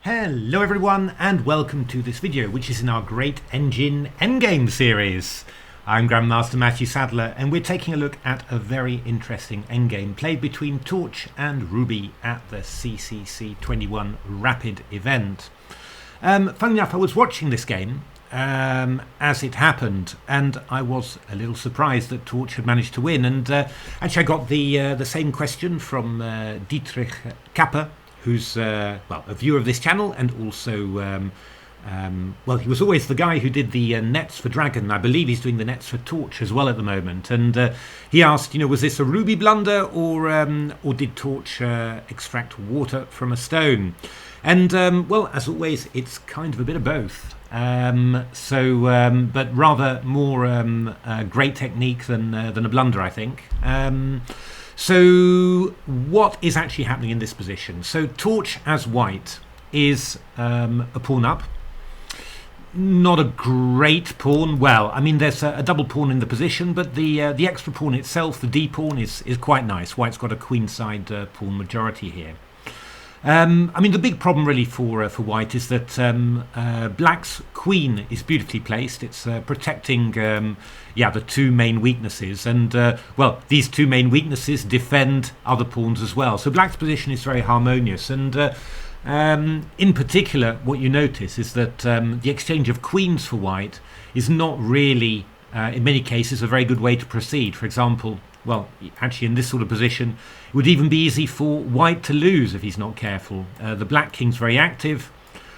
Hello everyone and welcome to this video, which is in our great Engine Endgames series. I'm Grandmaster Matthew Sadler and we're taking a look at a very interesting endgame played between Torch and Ruby at the CCCC21 Rapid event. Funnily enough, I was watching this game as it happened, and I was a little surprised that Torch had managed to win. And actually, I got the same question from Dietrich Kapper, who's a viewer of this channel, and also he was always the guy who did the nets for Dragon. I believe he's doing the nets for Torch as well at the moment. And he asked, was this a Ruby blunder or did Torch extract water from a stone? And as always, it's kind of a bit of both. But rather more great technique than a blunder, I think. So what is actually happening in this position? So Torch as white is a pawn up. Not a great pawn. Well, I mean, there's a double pawn in the position, but the extra pawn itself, the D pawn, is quite nice. White's got a queenside pawn majority here. I mean, the big problem really for white is that black's queen is beautifully placed. It's protecting the two main weaknesses, and these two main weaknesses defend other pawns as well. So black's position is very harmonious, and in particular what you notice is that the exchange of queens for white is not really in many cases a very good way to proceed. For example, actually in this sort of position it would even be easy for white to lose if he's not careful. The black king's very active.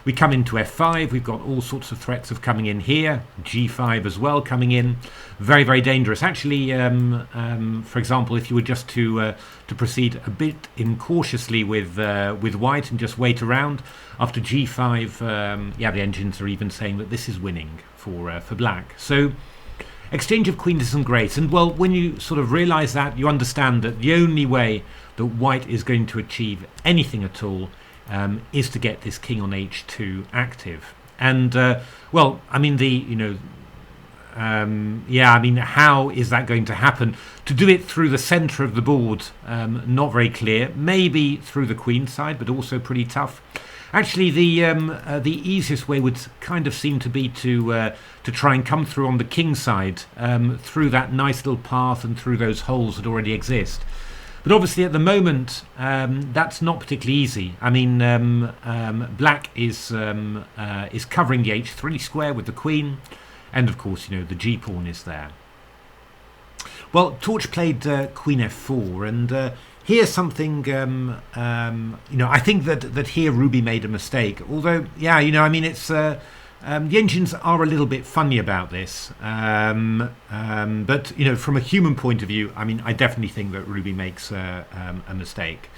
We come into f5, we've got all sorts of threats of coming in here, g5 as well coming in. Very, very dangerous. Actually, for example, if you were just to proceed a bit incautiously with white and just wait around, after g5, the engines are even saying that this is winning for black. So exchange of queens isn't great, and when you sort of realize that, you understand that the only way that white is going to achieve anything at all is to get this king on h2 active. And how is that going to happen? To do it through the center of the board, not very clear. Maybe through the queen side, but also pretty tough. Actually, the easiest way would kind of seem to be to try and come through on the king side, through that nice little path and through those holes that already exist. But obviously, at the moment, that's not particularly easy. I mean, black is covering the h3 square with the queen, and of course, the g pawn is there. Well, Torch played queen f4, and here's something, I think that here Ruby made a mistake. Although, it's the engines are a little bit funny about this. But from a human point of view, I mean, I definitely think that Ruby makes a mistake.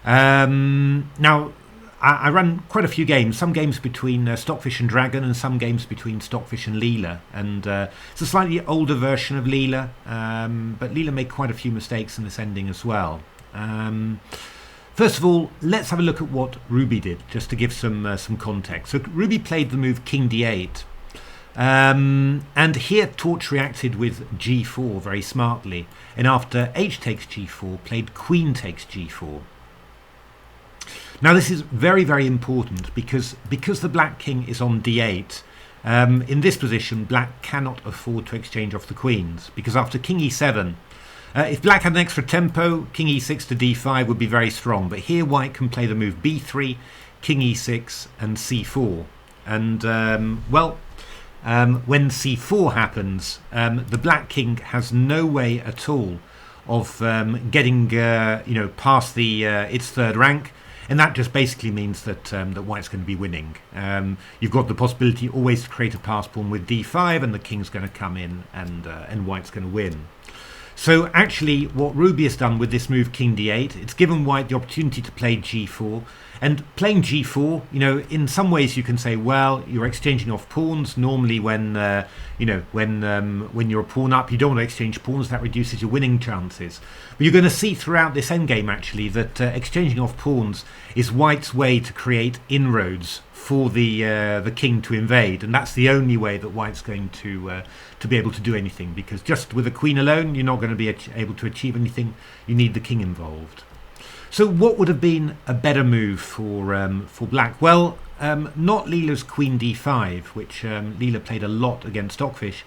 Now, I run quite a few games. Some games between Stockfish and Dragon, and some games between Stockfish and Leela. And it's a slightly older version of Leela, but Leela made quite a few mistakes in this ending as well. First of all, let's have a look at what Ruby did, just to give some context. So Ruby played the move King d8, and here Torch reacted with g4 very smartly, and after h takes g4, played queen takes g4. Now this is very, very important because the black king is on d8. In this position, black cannot afford to exchange off the queens, because after king e7, if black had an extra tempo, king e6 to d5 would be very strong. But here white can play the move b3, king e6 and c4. And when c4 happens, the black king has no way at all of getting past its third rank. And that just basically means that white's going to be winning. You've got the possibility always to create a pass pawn with d5, and the king's going to come in, and white's going to win. So actually, what Ruby has done with this move King d8, it's given white the opportunity to play g4. And playing g4, in some ways you can say, well, you're exchanging off pawns. Normally, when you're a pawn up, you don't want to exchange pawns. That reduces your winning chances. But you're going to see throughout this endgame actually that exchanging off pawns is white's way to create inroads for the king to invade, and that's the only way that white's going to be able to do anything. Because just with a queen alone, you're not going to be able to achieve anything. You need the king involved. So what would have been a better move for black? Well, not Leela's queen d5, which Leela played a lot against Stockfish.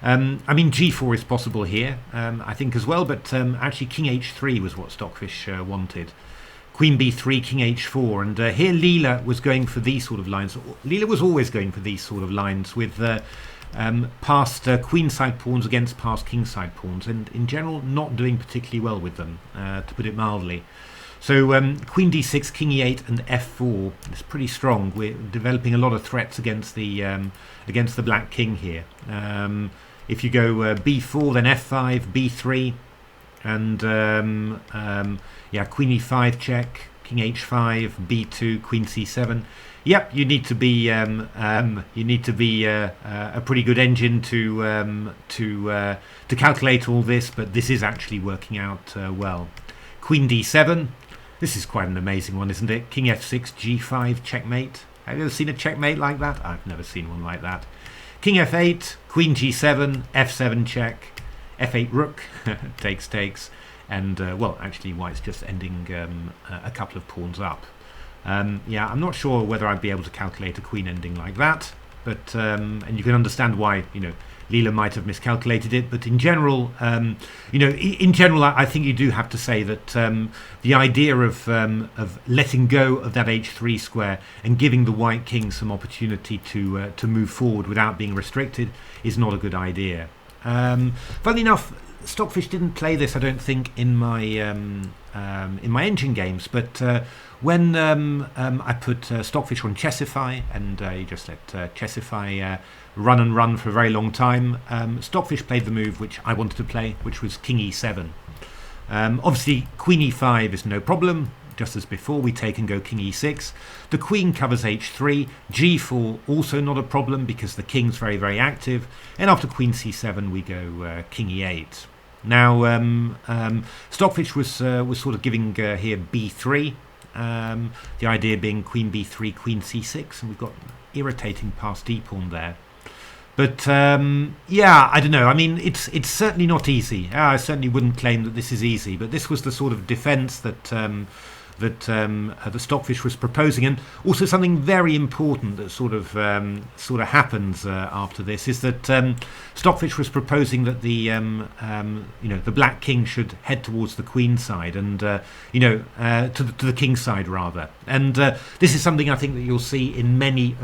I mean, g4 is possible here, I think as well, but actually king h3 was what Stockfish wanted. Queen b3, king h4, and here Leela was going for these sort of lines. Leela was always going for these sort of lines with passed queenside pawns against passed kingside pawns, and in general not doing particularly well with them, to put it mildly. So queen d6, king e8, and f4 is pretty strong. We're developing a lot of threats against the black king here. If you go b4, then f5, b3, and yeah, queen e5 check, king h5, b2, queen c7. Yep, you need to be a pretty good engine to calculate all this, but this is actually working out well. Queen d7. This is quite an amazing one, isn't it? King f6, g5, checkmate. Have you ever seen a checkmate like that? I've never seen one like that. King f8, queen g7, f7 check, f8 rook, takes, and well, actually white's just ending a couple of pawns up. Yeah, I'm not sure whether I'd be able to calculate a queen ending like that, but and you can understand why, you know, Leela might have miscalculated it, but in general, you know, in general, I think you do have to say that the idea of letting go of that h3 square and giving the white king some opportunity to move forward without being restricted is not a good idea. Funnily enough, Stockfish didn't play this, I don't think, in my engine games, but when I put Stockfish on Chessify, and you just let Chessify run and run for a very long time, Stockfish played the move which I wanted to play, which was king e7. Obviously, queen e5 is no problem. Just as before, we take and go king e6. The queen covers h3. g4 also not a problem because the king's very, very active. And after queen c7, we go king e8. Now, Stockfish was sort of giving here b3. The idea being queen b3, queen c6, and we've got irritating passed d pawn there. But yeah, I don't know. I mean, it's certainly not easy. I certainly wouldn't claim that this is easy, but this was the sort of defence that the Stockfish was proposing, and also something very important that sort of happens after this is that Stockfish was proposing that the you know, the black king should head towards the queen side, and you know, to the king side rather. And this is something I think that you'll see in many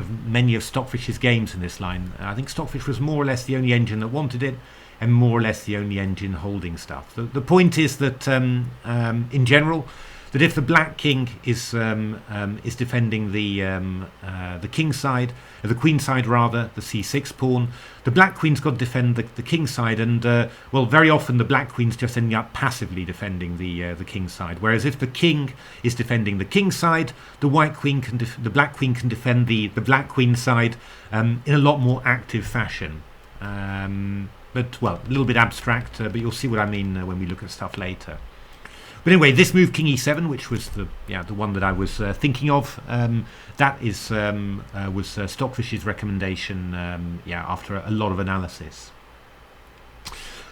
of Stockfish's games in this line. I think Stockfish was more or less the only engine that wanted it, and more or less the only engine holding stuff. The point is that in general, that if the black king is defending the king side, the queen side rather, the c6 pawn, the black queen's got to defend the king side, and well, very often the black queen's just ending up passively defending the king side. Whereas if the king is defending the king side, the white queen can the black queen can defend the black queen side in a lot more active fashion. But well, a little bit abstract, but you'll see what I mean when we look at stuff later. But anyway, this move king e7, which was the one that I was thinking of, that is was Stockfish's recommendation, after a lot of analysis.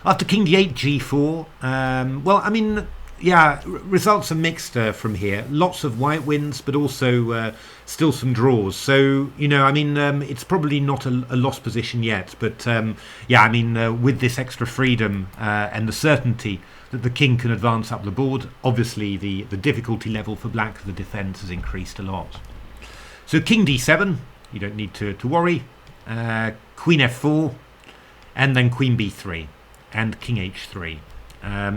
After king d8, g4, well, I mean, yeah, results are mixed from here. Lots of white wins, but also still some draws. So, you know, I mean, it's probably not a lost position yet, but yeah, I mean, with this extra freedom and the certainty that the king can advance up the board, obviously the difficulty level for black, the defense, has increased a lot. So king d7, you don't need to worry. Queen f4, and then queen b3, and king h3.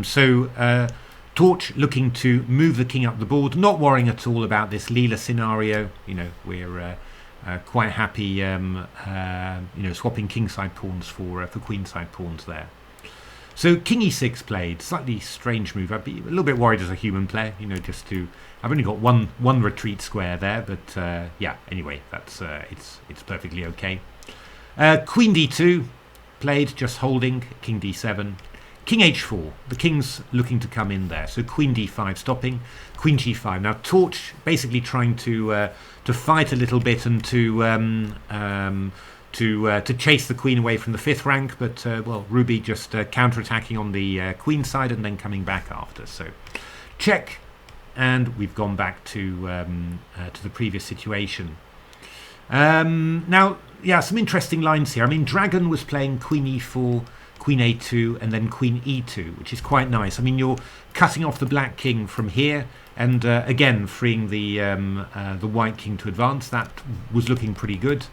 So Torch looking to move the king up the board, not worrying at all about this Leela scenario. You know, we're quite happy, you know, swapping kingside pawns for queenside pawns there. So king e6 played, slightly strange move. I'd be a little bit worried as a human player, you know, just to. I've only got one retreat square there, but yeah. Anyway, that's it's perfectly okay. Queen d2 played, just holding. King d7, king h4. The king's looking to come in there, so queen d5 stopping. Queen g5. Now Torch basically trying to fight a little bit and to chase the queen away from the 5th rank, but well, Ruby just counter-attacking on the queen side and then coming back after. So check, and we've gone back to the previous situation. Now, yeah, some interesting lines here. I mean, Dragon was playing Queen E4, Queen A2, and then Queen E2, which is quite nice. I mean, you're cutting off the black king from here, and again freeing the white king to advance. That was looking pretty good.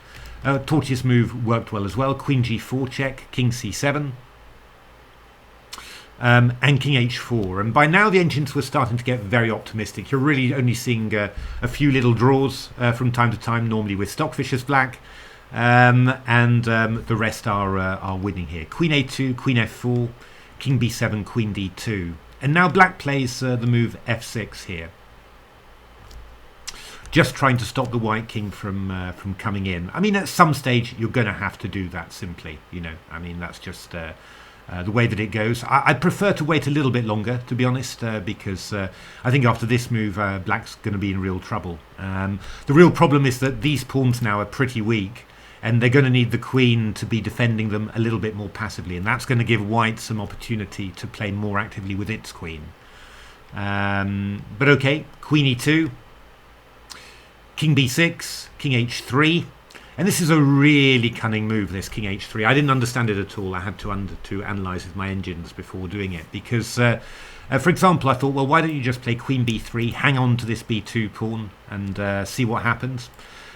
Torch's move worked well as well. Queen G4 check, King C7. And King H4, and by now the engines were starting to get very optimistic. You're really only seeing a few little draws from time to time, normally with Stockfish as black, and the rest are winning here. Queen A2, Queen F4, King B7, Queen D2, and now black plays the move F6 here, just trying to stop the white king from coming in. I mean, at some stage you're going to have to do that simply. You know, I mean, that's just the way that it goes. I'd prefer to wait a little bit longer, to be honest, because I think after this move, black's going to be in real trouble. The real problem is that these pawns now are pretty weak, and they're going to need the queen to be defending them a little bit more passively, and that's going to give white some opportunity to play more actively with its queen. But okay, Queen E2, King B6, King H3. And this is a really cunning move, this King H3. I didn't understand it at all. I had to analyse with my engines before doing it. Because, for example, I thought, well, why don't you just play Queen B3, hang on to this B2 pawn, and see what happens.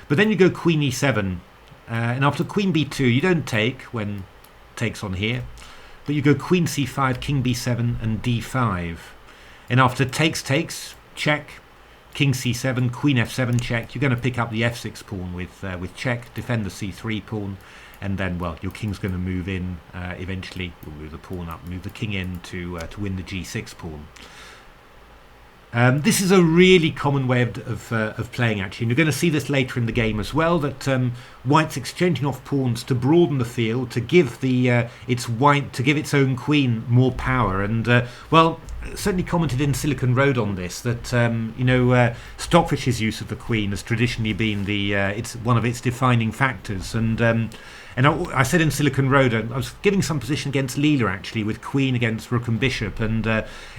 But then you go Queen E7. And after Queen B2, you don't take when takes on here. But you go Queen C5, King B7, and D5. And after takes, check. King C7, Queen F7 check. You're going to pick up the F6 pawn with check, defend the C3 pawn, and then, well, your king's going to move in eventually. We'll move the pawn up, move the king in to win the G6 pawn. This is a really common way of playing, actually, and you're going to see this later in the game as well, that white's exchanging off pawns to broaden the field, to give its own queen more power. And well, certainly commented in Silicon Road on this, that Stockfish's use of the queen has traditionally been it's one of its defining factors. And I said in Silicon Road, I was giving some position against Leela, actually, with queen against rook and bishop, and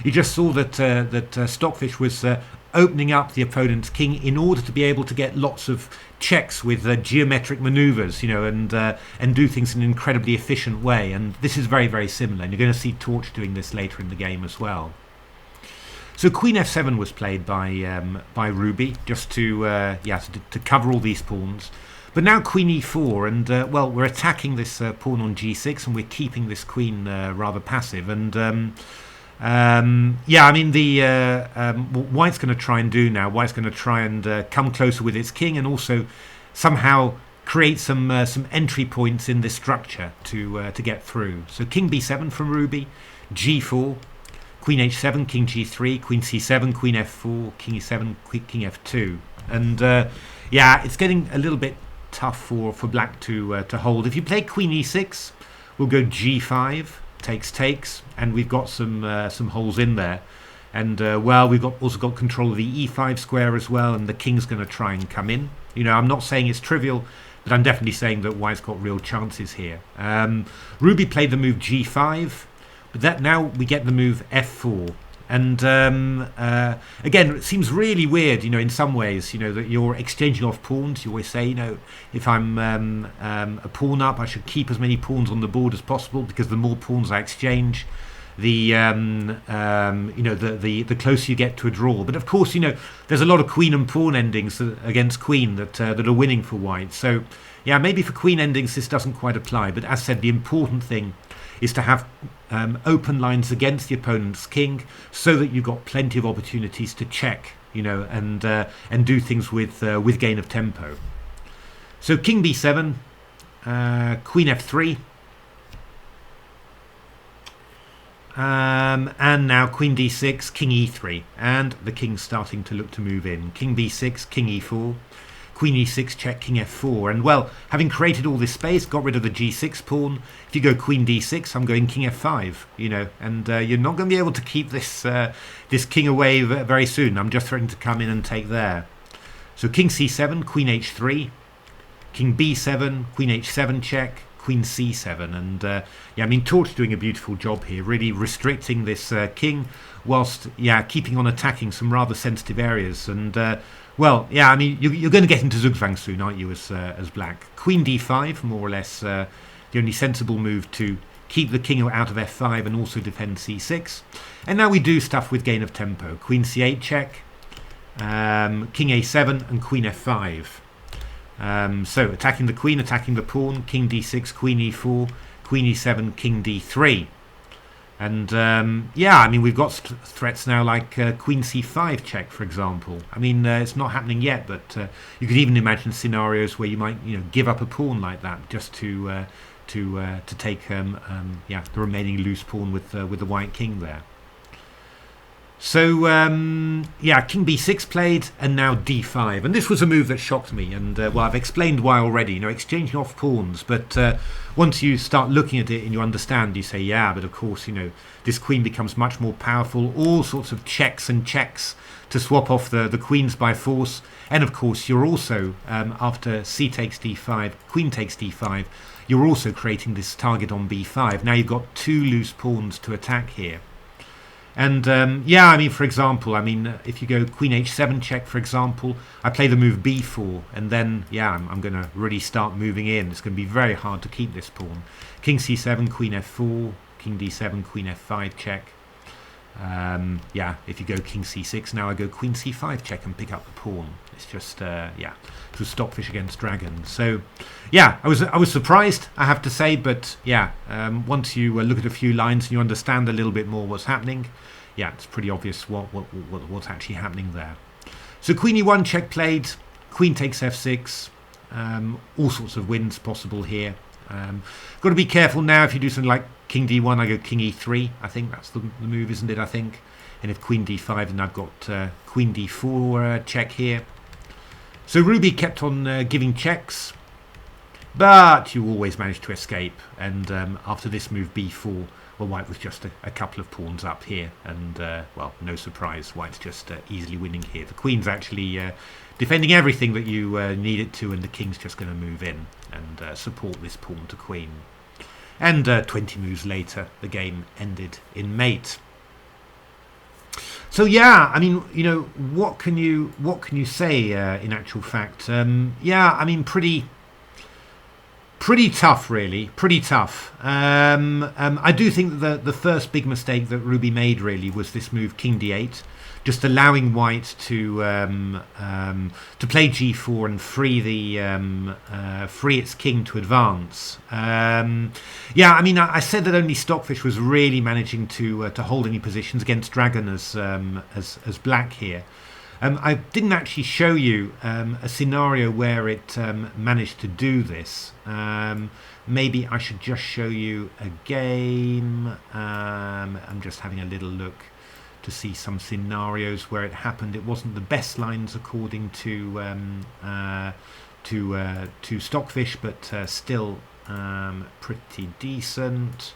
you just saw that Stockfish was opening up the opponent's king in order to be able to get lots of checks with geometric manoeuvres, and do things in an incredibly efficient way. And this is very, very similar, and you're going to see Torch doing this later in the game as well. So Queen F7 was played by Ruby, just to cover all these pawns. But now Queen E4, and well, we're attacking this pawn on G6, and we're keeping this queen rather passive. And yeah, I mean, what White's going to try and do now, White's going to try and come closer with its king, and also somehow create some entry points in this structure to get through. So King B7 from Ruby, G4, Queen H7, King G3, Queen C7, Queen F4, King E7, King F2, and yeah, it's getting a little bit tough for black to hold. If you play Queen E6, we'll go G5, takes, and we've got some holes in there. And well, we've also got control of the E5 square as well, and the king's going to try and come in. I'm not saying it's trivial, but I'm definitely saying that White's got real chances here. Ruby played the move G5, but now we get the move F4. And again, it seems really weird, in some ways, that you're exchanging off pawns. You always say, if I'm a pawn up, I should keep as many pawns on the board as possible, because the more pawns I exchange, the closer you get to a draw. But of course, there's a lot of queen and pawn endings against queen that are winning for White. So yeah, maybe for queen endings this doesn't quite apply. But as said, the important thing is to have open lines against the opponent's king, so that you've got plenty of opportunities to check, and do things with gain of tempo. So King B7, Queen F3, and now Queen D6, King E3, and the king's starting to look to move in. King B6, King E4. Queen E6 check, King F4, and well, having created all this space, got rid of the G6 pawn. If you go Queen D6, I'm going King F5, and you're not going to be able to keep this king away very soon. I'm just threatening to come in and take there. So King C7, Queen H3, King B7, Queen H7 check, queen c7, and yeah, I mean Torch doing a beautiful job here, really restricting this king, whilst keeping on attacking some rather sensitive areas. And well, yeah, I mean you're going to get into zugzwang soon, aren't you, as black? Queen d5, more or less the only sensible move to keep the king out of f5 and also defend c6. And now we do stuff with gain of tempo. Queen c8 check, king a7 and queen f5. So attacking the queen, attacking the pawn, king d6, queen e4, queen e7, king d3. And yeah, I mean we've got threats now like queen c5 check, for example. I mean it's not happening yet, but you could even imagine scenarios where you might give up a pawn like that just to take the remaining loose pawn with the white king there. So yeah, king b6 played, and now d5, and this was a move that shocked me, and well, I've explained why already, exchanging off pawns, but once you start looking at it and you understand, you say, yeah, but of course, this queen becomes much more powerful, all sorts of checks and checks to swap off the queens by force, and of course you're also, after c takes d5, queen takes d5, you're also creating this target on b5. Now you've got two loose pawns to attack here. And yeah, I mean, for example, if you go queen h7 check, for example, I play the move b4, and then, yeah, I'm going to really start moving in. It's going to be very hard to keep this pawn. King c7, queen f4, king d7, queen f5 check. Yeah, if you go king c6, now I go queen c5 check and pick up the pawn. It's just, yeah, it was stockfish against dragon. So, yeah, I was surprised, I have to say, but yeah, once you look at a few lines and you understand a little bit more what's happening, yeah, it's pretty obvious what's actually happening there. So queen e1 check played, queen takes f6, all sorts of wins possible here. Got to be careful now if you do something like king d1, I go king e3. I think that's the move, isn't it? I think. And if queen d5, then I've got queen d4 check here. So Ruby kept on giving checks, but you always managed to escape. And after this move b4, well, white was just a couple of pawns up here, and well, no surprise, white's just easily winning here. The queen's actually defending everything that you need it to, and the king's just going to move in and support this pawn to queen. And 20 moves later, the game ended in mate. So yeah, I mean, what can you say in actual fact? Yeah, I mean, pretty tough, really, pretty tough. I do think that the first big mistake that Ruby made really was this move king d8, just allowing white to play g4 and free its king to advance. Yeah, I mean, I said that only stockfish was really managing to hold any positions against dragon as black here. I didn't actually show you a scenario where it managed to do this. Maybe I should just show you a game. I'm just having a little look to see some scenarios where it happened. It wasn't the best lines according to stockfish, but still pretty decent.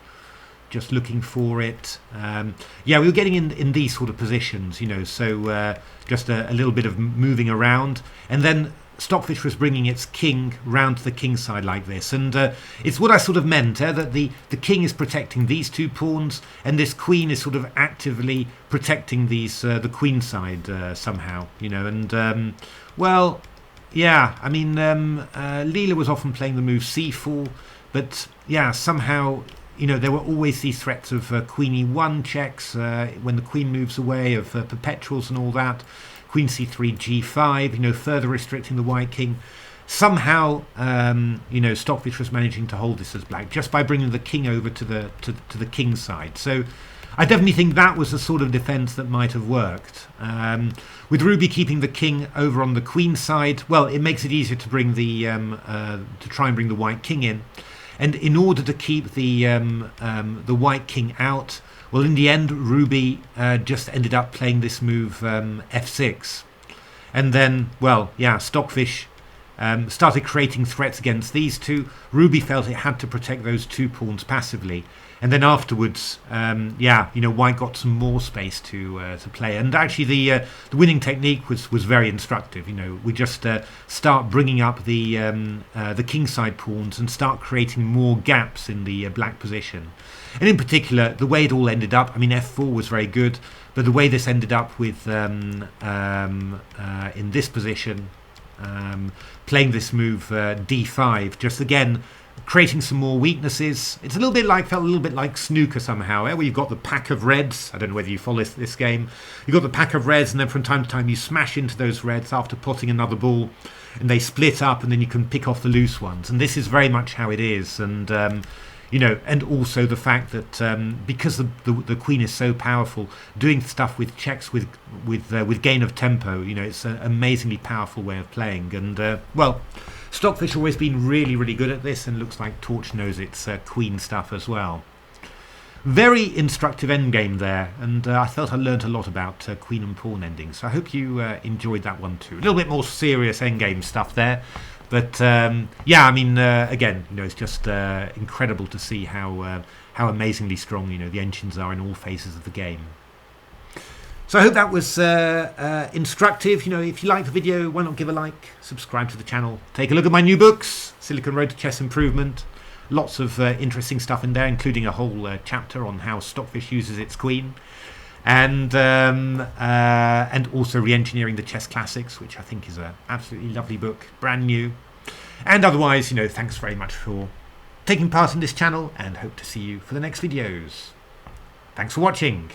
Just looking for it. Yeah, we were getting in these sort of positions, so just a little bit of moving around, and then stockfish was bringing its king round to the king side like this, and it's what I sort of meant, that the king is protecting these two pawns, and this queen is sort of actively protecting these the queen side somehow, and well, yeah, I mean, Leela was often playing the move c4, but yeah, somehow, there were always these threats of queen e1 checks when the queen moves away, of perpetuals and all that. Queen c3, g5, further restricting the white king. Somehow, stockfish was managing to hold this as black just by bringing the king over to the king side. So I definitely think that was the sort of defense that might have worked. With Ruby keeping the king over on the queen side, well, it makes it easier to bring the to try and bring the white king in. And in order to keep the white king out, well, in the end, Ruby just ended up playing this move f6. And then, well, yeah, stockfish started creating threats against these two. Ruby felt it had to protect those 2 pawns passively, and then afterwards, white got some more space to play. And actually, the winning technique was very instructive. We just start bringing up the kingside pawns and start creating more gaps in the black position. And in particular, the way it all ended up. I mean, f4 was very good, but the way this ended up with in this position. Playing this move d5, just again creating some more weaknesses. It's felt a little bit like snooker somehow, where you've got the pack of reds. I don't know whether you follow this game. You've got the pack of reds, and then from time to time you smash into those reds after potting another ball, and they split up, and then you can pick off the loose ones. And this is very much how it is. And and also the fact that because the queen is so powerful, doing stuff with checks with gain of tempo, it's an amazingly powerful way of playing. And Stockfish always been really, really good at this, and looks like Torch knows its queen stuff as well. Very instructive endgame there, and I felt I learnt a lot about queen and pawn endings. So I hope you enjoyed that one too. A little bit more serious endgame stuff there. But again, it's just incredible to see how amazingly strong the engines are in all phases of the game. So I hope that was instructive. If you like the video, why not give a like, subscribe to the channel, take a look at my new books, Silicon Road to Chess Improvement. Lots of interesting stuff in there, including a whole chapter on how Stockfish uses its queen. And also Reengineering the Chess Classics, which I think is an absolutely lovely book, brand new. And otherwise, thanks very much for taking part in this channel, and hope to see you for the next videos. Thanks for watching.